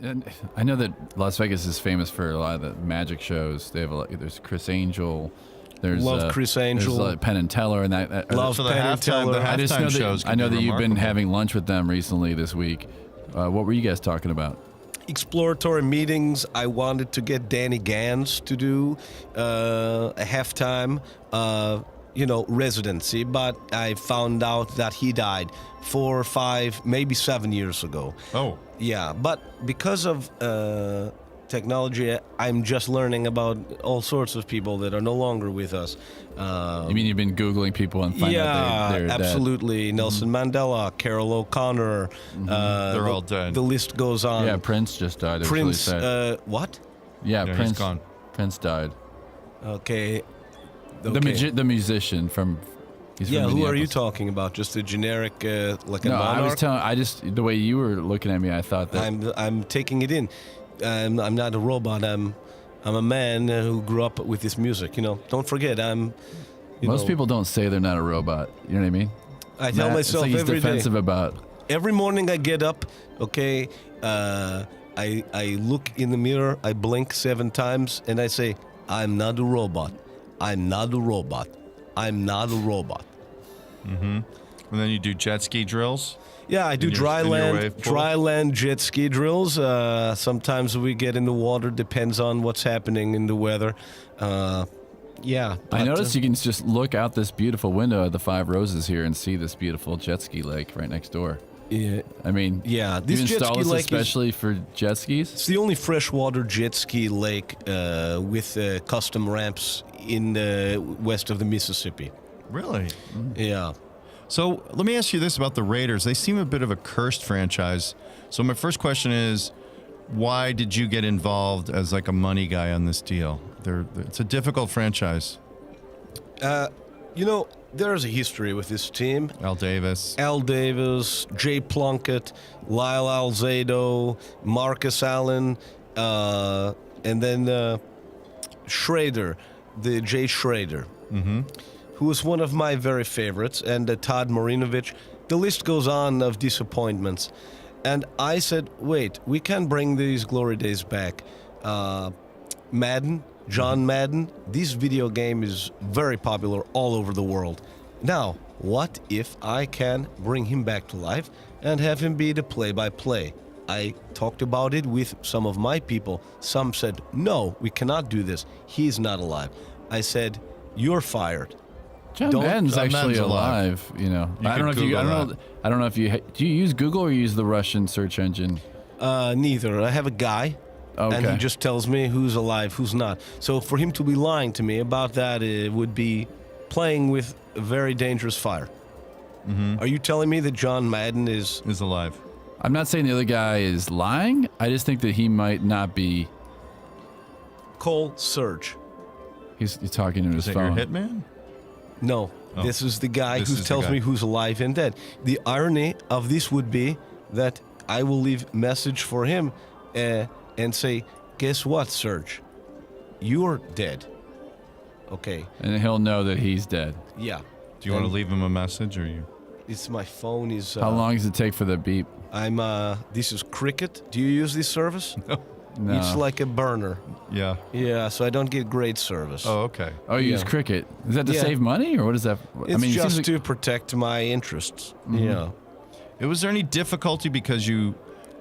And I know that Las Vegas is famous for a lot of the magic shows. They have there's Chris Angel. There's Love Chris Angel. There's Penn and Teller, and that. Love Penn and Teller. I just know shows that, I know that you've been having lunch with them recently this week. What were you guys talking about? Exploratory meetings. I wanted to get Danny Gans to do a halftime, residency, but I found out that he died 4 or 5, maybe 7 years ago. Oh. Yeah, but because of technology, I'm just learning about all sorts of people that are no longer with us. You mean you've been Googling people and finding out they're absolutely. dead? Nelson Mandela, Carol O'Connor. They're all dead. The list goes on. Yeah, Prince just died. It Prince, was really sad. what? Yeah, Prince. He's gone. Prince died. Okay. The musician from. He's from who are you Minneapolis. talking about? Just a generic, like a No, monarch? I just the way you were looking at me, I thought that. I'm taking it in. I'm not a robot. I'm a man who grew up with this music. Don't forget. Most people don't say they're not a robot. You know what I mean? I tell myself it's like every he's day. defensive about. Every morning I get up. Okay. I look in the mirror. I blink 7 times, and I say, "I'm not a robot. I'm not a robot. I'm not a robot." Mm-hmm. And then you do jet ski drills? Yeah, I do dry land jet ski drills. Sometimes we get in the water. Depends on what's happening in the weather. Yeah. I noticed you can just look out this beautiful window at the Five Roses here and see this beautiful jet ski lake right next door. Yeah. I mean, this you jet install ski this lake especially for jet skis? It's the only freshwater jet ski lake with custom ramps in the west of the Mississippi. Really? Yeah. So let me ask you this about the Raiders. They seem a bit of a cursed franchise. So my first question is, why did you get involved as like a money guy on this deal? It's a difficult franchise. There's a history with this team. Al Davis, Jay Plunkett, Lyle Alzado, Marcus Allen, and then Schrader, the Jay Schrader. Mm-hmm. Who was one of my very favorites, and Todd Marinovich. The list goes on of disappointments. And I said, wait, we can bring these glory days back. Madden, John Madden, this video game is very popular all over the world. Now, what if I can bring him back to life and have him be the play-by-play? I talked about it with some of my people. Some said, no, we cannot do this. He's not alive. I said, you're fired. John Madden's actually alive. I don't know if you do you use Google or you use the Russian search engine? Neither. I have a guy, and he just tells me who's alive, who's not. So for him to be lying to me about that, it would be playing with a very dangerous fire. Mm-hmm. Are you telling me that John Madden is alive? I'm not saying the other guy is lying. I just think that he might not be. Cole Surge. He's talking to his phone. Your hitman? No, this is the guy who tells me who's alive and dead. The irony of this would be that I will leave message for him and say, guess what, Serge? You're dead. Okay. And he'll know that he's dead. Yeah. Do you want to leave him a message or you? It's my phone is... How long does it take for the beep? This is Cricket. Do you use this service? No. It's like a burner. Yeah. Yeah, so I don't get great service. Oh, okay. Oh, you use Cricket. Is that to save money, or what is that? It's just to protect my interests. Mm-hmm. Yeah. Was there any difficulty because you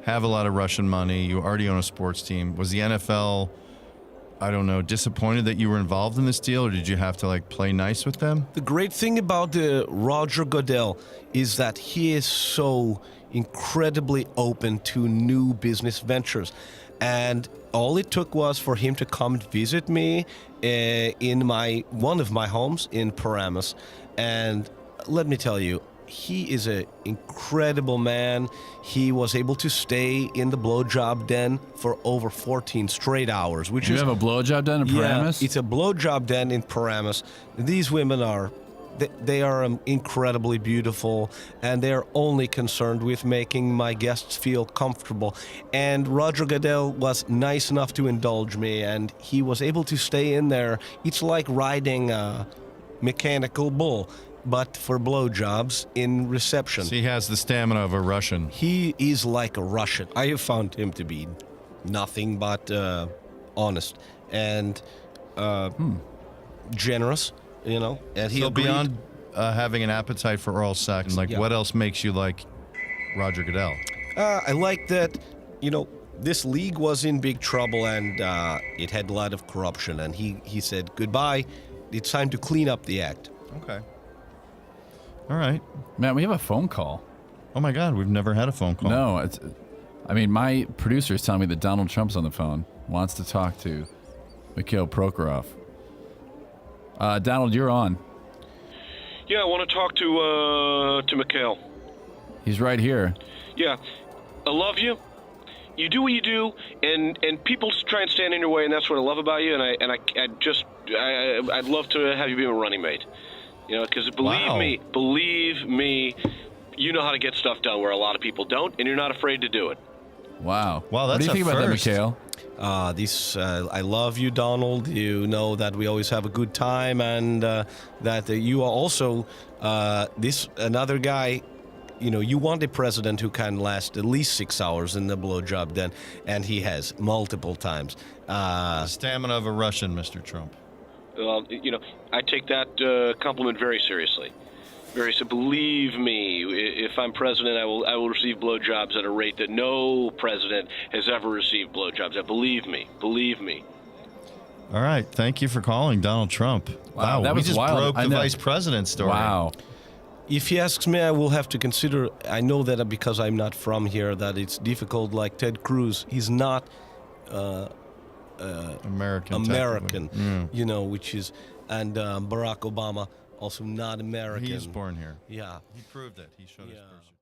have a lot of Russian money, you already own a sports team? Was the NFL, I don't know, disappointed that you were involved in this deal, or did you have to play nice with them? The great thing about Roger Goodell is that he is so incredibly open to new business ventures. And all it took was for him to come visit me in one of my homes in Paramus. And let me tell you, he is an incredible man. He was able to stay in the blowjob den for over 14 straight hours. You have a blowjob den in Paramus? Yeah, it's a blowjob den in Paramus. These women are... They are incredibly beautiful, and they're only concerned with making my guests feel comfortable. And Roger Goodell was nice enough to indulge me, and he was able to stay in there. It's like riding a mechanical bull. but for blowjobs in reception. So he has the stamina of a Russian. He is like a Russian. I have found him to be nothing but honest and generous, you know. And he So agreed. beyond having an appetite for oral sex, like what else makes you like Roger Goodell? I like that, you know, this league was in big trouble and it had a lot of corruption. And he said, goodbye, it's time to clean up the act. Okay. All right. Man, we have a phone call. Oh my God, we've never had a phone call. No, I mean, my producer is telling me that Donald Trump's on the phone, wants to talk to Mikhail Prokhorov. Donald, you're on. Yeah, I want to talk to Mikhail. He's right here. Yeah, I love you. You do what you do, and people try and stand in your way, and that's what I love about you. And I'd love to have you be a running mate. You know, because believe me, you know how to get stuff done where a lot of people don't, and you're not afraid to do it. Wow. Wow, what do that's you think a about that, first. Mikhail? I love you, Donald. You know that we always have a good time, and that you are also another guy. You know, you want a president who can last at least 6 hours in the blowjob den, and he has multiple times. The stamina of a Russian, Mr. Trump. Well, you know, I take that compliment very seriously. Believe me, if I'm president, I will receive blowjobs at a rate that no president has ever received blowjobs at. Believe me. All right. Thank you for calling Donald Trump. Wow, that we was just wild. broke I the know. vice president story. Wow. If he asks me, I will have to consider. I know that because I'm not from here, that it's difficult. Like Ted Cruz, he's not American. you know, which is, and Barack Obama, also not American. He's born here. Yeah. He proved it. He showed his birth certificate.